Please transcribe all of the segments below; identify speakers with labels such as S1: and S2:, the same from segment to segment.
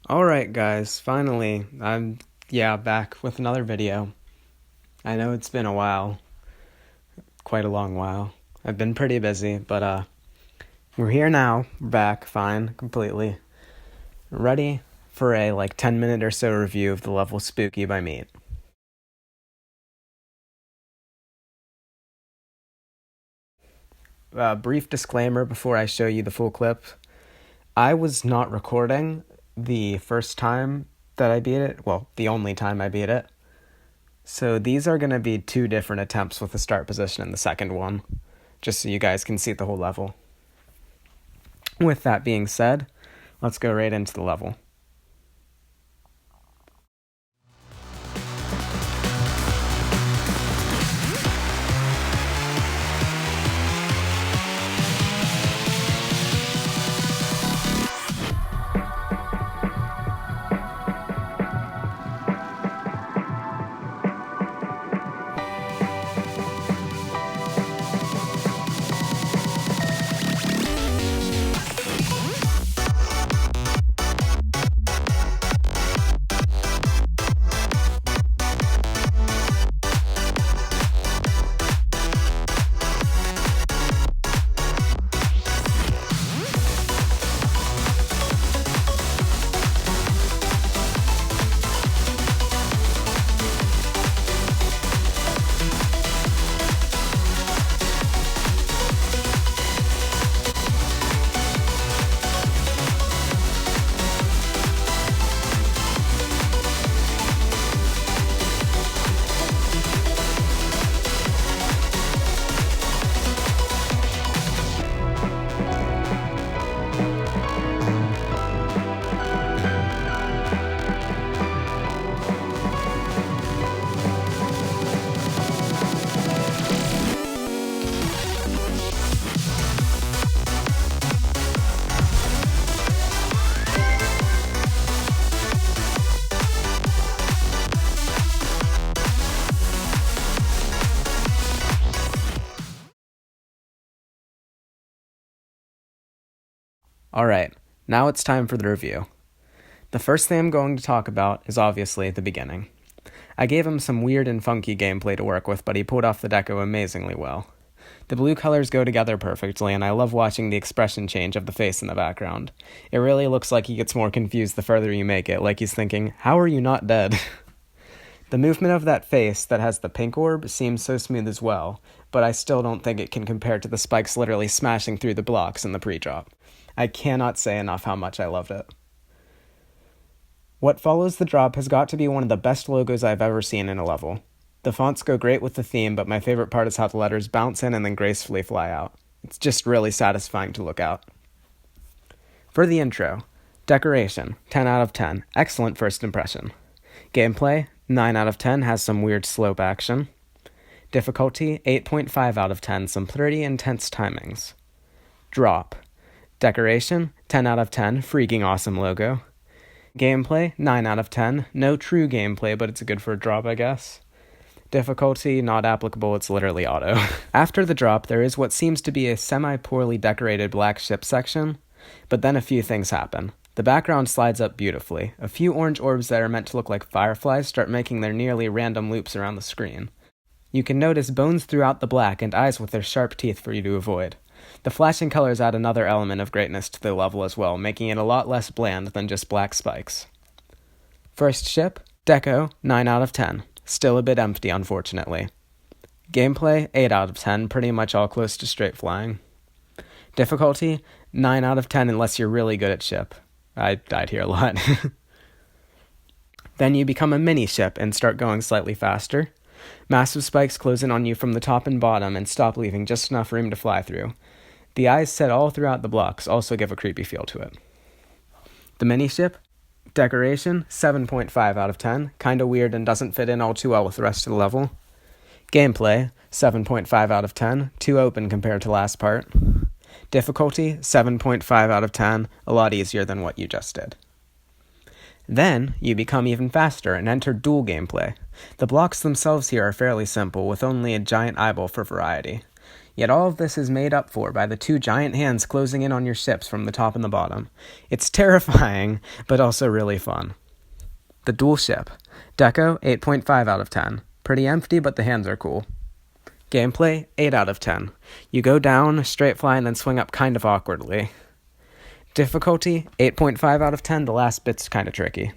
S1: Alright guys, finally, I'm back with another video. I know it's been a while, quite a long while. I've been pretty busy, but we're here now, we're back, fine, completely. Ready for a 10-minute or so review of the level Spooky by Meat. Brief disclaimer before I show you the full clip. I was not recording the first time that I beat it, well, the only time I beat it. So these are going to be two different attempts with the start position in the second one, just so you guys can see the whole level. With that being said, let's go right into the level. Alright, now it's time for the review. The first thing I'm going to talk about is obviously the beginning. I gave him some weird and funky gameplay to work with, but he pulled off the deco amazingly well. The blue colors go together perfectly, and I love watching the expression change of the face in the background. It really looks like he gets more confused the further you make it, like he's thinking, how are you not dead? The movement of that face that has the pink orb seems so smooth as well, but I still don't think it can compare to the spikes literally smashing through the blocks in the pre-drop. I cannot say enough how much I loved it. What follows the drop has got to be one of the best logos I've ever seen in a level. The fonts go great with the theme, but my favorite part is how the letters bounce in and then gracefully fly out. It's just really satisfying to look at. For the intro, decoration, 10 out of 10, excellent first impression. Gameplay, 9 out of 10, has some weird slope action. Difficulty, 8.5 out of 10, some pretty intense timings. Drop. Decoration, 10 out of 10, freaking awesome logo. Gameplay, 9 out of 10, no true gameplay, but it's good for a drop, I guess. Difficulty, not applicable, it's literally auto. After the drop, there is what seems to be a semi-poorly decorated black ship section, but then a few things happen. The background slides up beautifully. A few orange orbs that are meant to look like fireflies start making their nearly random loops around the screen. You can notice bones throughout the black and eyes with their sharp teeth for you to avoid. The flashing colors add another element of greatness to the level as well, making it a lot less bland than just black spikes. First ship, Deco, 9 out of 10. Still a bit empty, unfortunately. Gameplay, 8 out of 10, pretty much all close to straight flying. Difficulty, 9 out of 10 unless you're really good at ship. I died here a lot. Then you become a mini ship and start going slightly faster. Massive spikes close in on you from the top and bottom and stop leaving just enough room to fly through. The eyes set all throughout the blocks also give a creepy feel to it. The mini ship, decoration, 7.5 out of 10, kinda weird and doesn't fit in all too well with the rest of the level. Gameplay, 7.5 out of 10, too open compared to last part. Difficulty, 7.5 out of 10, a lot easier than what you just did. Then, you become even faster and enter dual gameplay. The blocks themselves here are fairly simple, with only a giant eyeball for variety. Yet all of this is made up for by the two giant hands closing in on your ships from the top and the bottom. It's terrifying, but also really fun. The dual ship. Deco, 8.5 out of 10. Pretty empty, but the hands are cool. Gameplay, 8 out of 10. You go down, straight fly, and then swing up kind of awkwardly. Difficulty, 8.5 out of 10. The last bit's kind of tricky.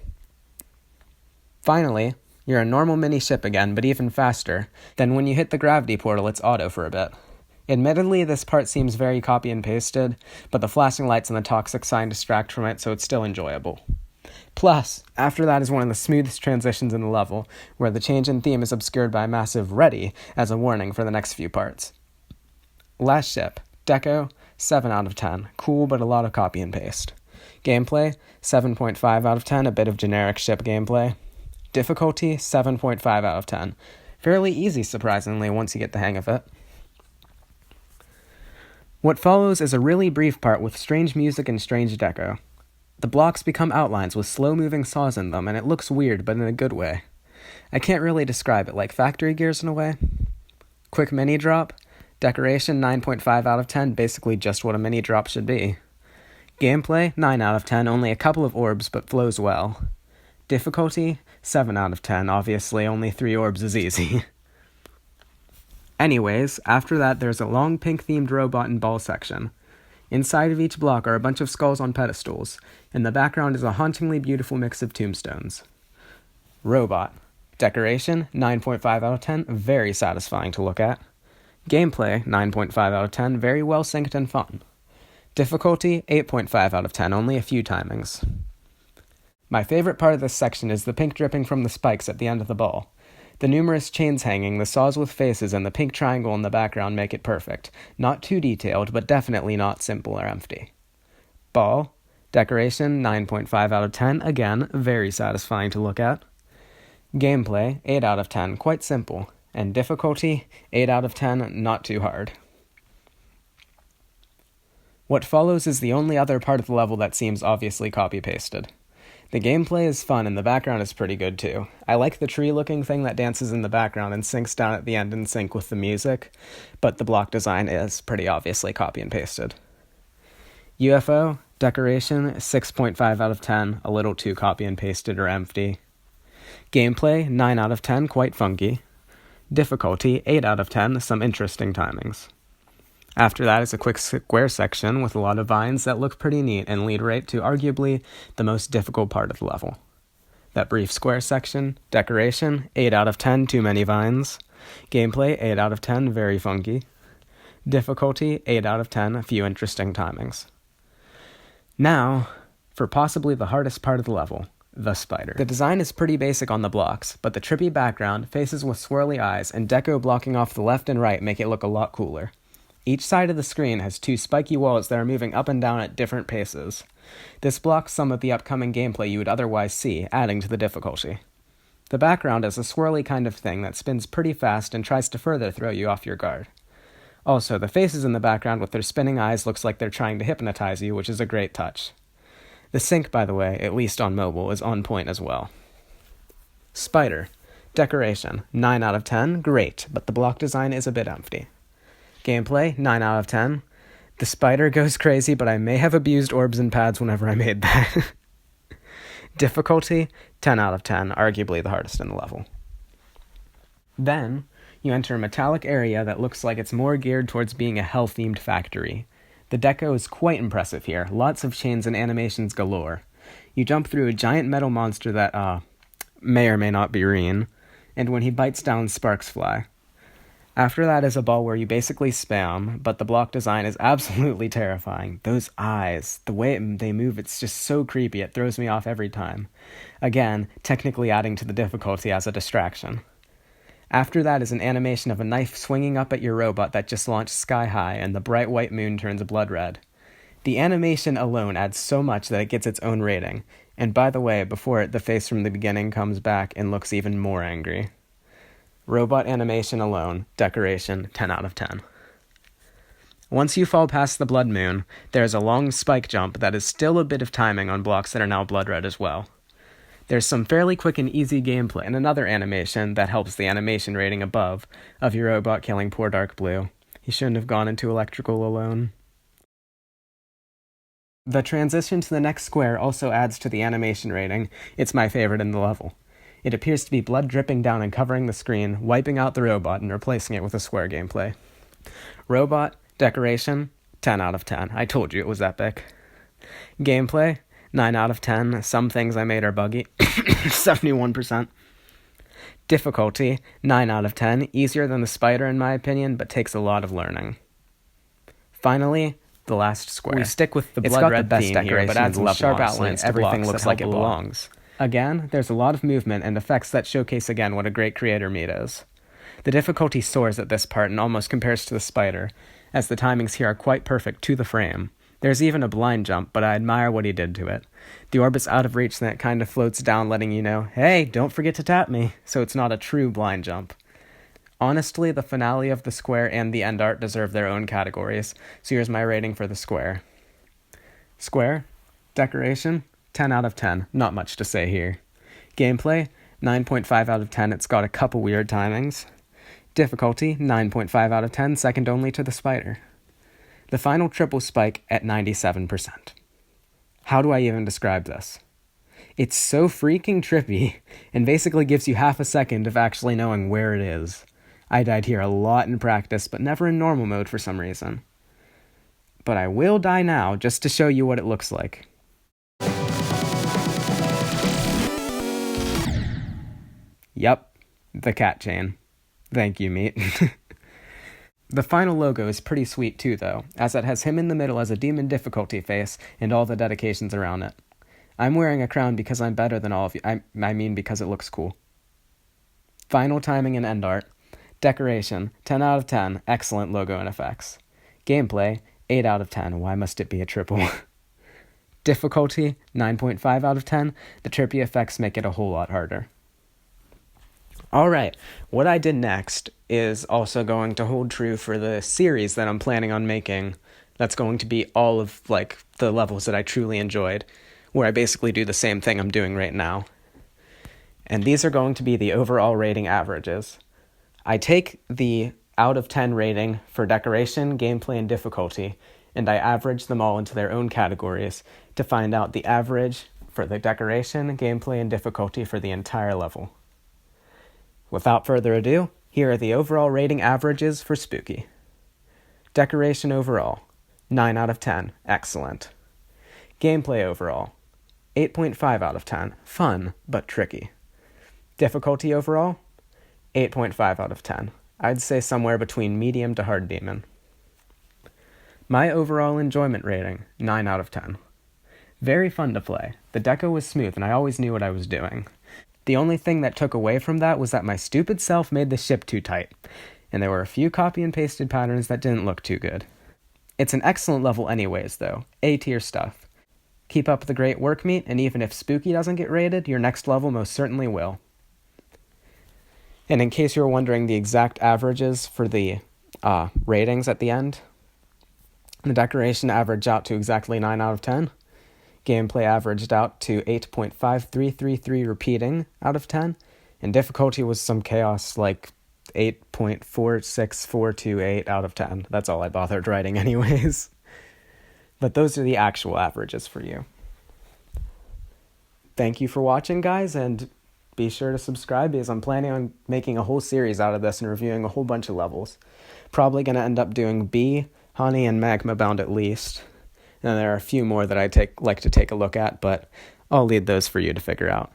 S1: Finally, you're a normal mini ship again, but even faster. Then when you hit the gravity portal, it's auto for a bit. Admittedly, this part seems very copy and pasted, but the flashing lights and the toxic sign distract from it, so it's still enjoyable. Plus, after that is one of the smoothest transitions in the level, where the change in theme is obscured by a massive ready as a warning for the next few parts. Last ship, Deco, 7 out of 10. Cool, but a lot of copy and paste. Gameplay, 7.5 out of 10, a bit of generic ship gameplay. Difficulty, 7.5 out of 10. Fairly easy, surprisingly, once you get the hang of it. What follows is a really brief part with strange music and strange deco. The blocks become outlines with slow-moving saws in them, and it looks weird, but in a good way. I can't really describe it, like factory gears in a way. Quick mini drop. Decoration, 9.5 out of 10, basically just what a mini drop should be. Gameplay, 9 out of 10, only a couple of orbs, but flows well. Difficulty, 7 out of 10, obviously only 3 orbs is easy. Anyways, after that there's a long pink-themed robot and ball section. Inside of each block are a bunch of skulls on pedestals. In the background is a hauntingly beautiful mix of tombstones. Robot. Decoration, 9.5 out of 10, very satisfying to look at. Gameplay, 9.5 out of 10, very well synced and fun. Difficulty, 8.5 out of 10, only a few timings. My favorite part of this section is the pink dripping from the spikes at the end of the ball. The numerous chains hanging, the saws with faces, and the pink triangle in the background make it perfect. Not too detailed, but definitely not simple or empty. Ball. Decoration, 9.5 out of 10. Again, very satisfying to look at. Gameplay, 8 out of 10. Quite simple. And difficulty, 8 out of 10. Not too hard. What follows is the only other part of the level that seems obviously copy-pasted. The gameplay is fun and the background is pretty good too. I like the tree-looking thing that dances in the background and sinks down at the end in sync with the music, but the block design is pretty obviously copy and pasted. UFO, decoration, 6.5 out of 10, a little too copy and pasted or empty. Gameplay, 9 out of 10, quite funky. Difficulty, 8 out of 10, some interesting timings. After that is a quick square section with a lot of vines that look pretty neat and lead right to arguably the most difficult part of the level. That brief square section, decoration, 8 out of 10, too many vines. Gameplay, 8 out of 10, very funky. Difficulty, 8 out of 10, a few interesting timings. Now, for possibly the hardest part of the level, the spider. The design is pretty basic on the blocks, but the trippy background, faces with swirly eyes, and deco blocking off the left and right make it look a lot cooler. Each side of the screen has 2 spiky walls that are moving up and down at different paces. This blocks some of the upcoming gameplay you would otherwise see, adding to the difficulty. The background is a swirly kind of thing that spins pretty fast and tries to further throw you off your guard. Also, the faces in the background with their spinning eyes looks like they're trying to hypnotize you, which is a great touch. The sync, by the way, at least on mobile, is on point as well. Spider. Decoration. 9 out of 10, great, but the block design is a bit empty. Gameplay, 9 out of 10. The spider goes crazy, but I may have abused orbs and pads whenever I made that. Difficulty, 10 out of 10, arguably the hardest in the level. Then, you enter a metallic area that looks like it's more geared towards being a hell-themed factory. The deco is quite impressive here, lots of chains and animations galore. You jump through a giant metal monster that, may or may not be Reen, and when he bites down, sparks fly. After that is a ball where you basically spam, but the block design is absolutely terrifying. Those eyes, the way they move, it's just so creepy, it throws me off every time. Again, technically adding to the difficulty as a distraction. After that is an animation of a knife swinging up at your robot that just launched sky high, and the bright white moon turns blood red. The animation alone adds so much that it gets its own rating, and by the way, before it, the face from the beginning comes back and looks even more angry. Robot animation alone, decoration, 10 out of 10. Once you fall past the blood moon, there's a long spike jump that is still a bit of timing on blocks that are now blood red as well. There's some fairly quick and easy gameplay, and another animation that helps the animation rating above, of your robot killing poor dark blue. He shouldn't have gone into electrical alone. The transition to the next square also adds to the animation rating. It's my favorite in the level. It appears to be blood dripping down and covering the screen, wiping out the robot and replacing it with a square gameplay. Robot, decoration, 10 out of 10. I told you it was epic. Gameplay, 9 out of 10. Some things I made are buggy. 71%. Difficulty, 9 out of 10. Easier than the spider in my opinion, but takes a lot of learning. Finally, the last square. We stick with the blood red theme here, but adds sharp outlines to everything looks like it belongs. Again, there's a lot of movement and effects that showcase again what a great creator Meat is. The difficulty soars at this part and almost compares to the spider, as the timings here are quite perfect to the frame. There's even a blind jump, but I admire what he did to it. The orbit's out of reach and it kind of floats down, letting you know, hey, don't forget to tap me, so it's not a true blind jump. Honestly, the finale of the square and the end art deserve their own categories, so here's my rating for the square. Square, decoration, 10 out of 10, not much to say here. Gameplay, 9.5 out of 10, it's got a couple weird timings. Difficulty, 9.5 out of 10, second only to the spider. The final triple spike at 97%. How do I even describe this? It's so freaking trippy, and basically gives you half a second of actually knowing where it is. I died here a lot in practice, but never in normal mode for some reason. But I will die now, just to show you what it looks like. Yup, the cat chain. Thank you, Meat. The final logo is pretty sweet too, though, as it has him in the middle as a demon difficulty face and all the dedications around it. I'm wearing a crown because I'm better than all of you. I mean because it looks cool. Final timing and end art. Decoration, 10 out of 10, excellent logo and effects. Gameplay, 8 out of 10, why must it be a triple? Difficulty, 9.5 out of 10, the trippy effects make it a whole lot harder. Alright, what I did next is also going to hold true for the series that I'm planning on making. That's going to be all of, the levels that I truly enjoyed, where I basically do the same thing I'm doing right now. And these are going to be the overall rating averages. I take the out of 10 rating for decoration, gameplay, and difficulty, and I average them all into their own categories to find out the average for the decoration, gameplay, and difficulty for the entire level. Without further ado, here are the overall rating averages for Spooky. Decoration overall, 9 out of 10, excellent. Gameplay overall, 8.5 out of 10, fun but tricky. Difficulty overall, 8.5 out of 10. I'd say somewhere between medium to hard demon. My overall enjoyment rating, 9 out of 10. Very fun to play. The deco was smooth and I always knew what I was doing. The only thing that took away from that was that my stupid self made the ship too tight, and there were a few copy and pasted patterns that didn't look too good. It's an excellent level anyways, though. A-tier stuff. Keep up the great work, Meat, and even if Spooky doesn't get rated, your next level most certainly will. And in case you were wondering the exact averages for the ratings at the end, the decoration averaged out to exactly 9 out of 10. Gameplay averaged out to 8.5333 repeating out of 10. And difficulty was some chaos like 8.46428 out of 10. That's all I bothered writing anyways. But those are the actual averages for you. Thank you for watching, guys, and be sure to subscribe because I'm planning on making a whole series out of this and reviewing a whole bunch of levels. Probably going to end up doing Bee, Honey, and Magma Bound at least. And there are a few more that I'd like to take a look at, but I'll leave those for you to figure out.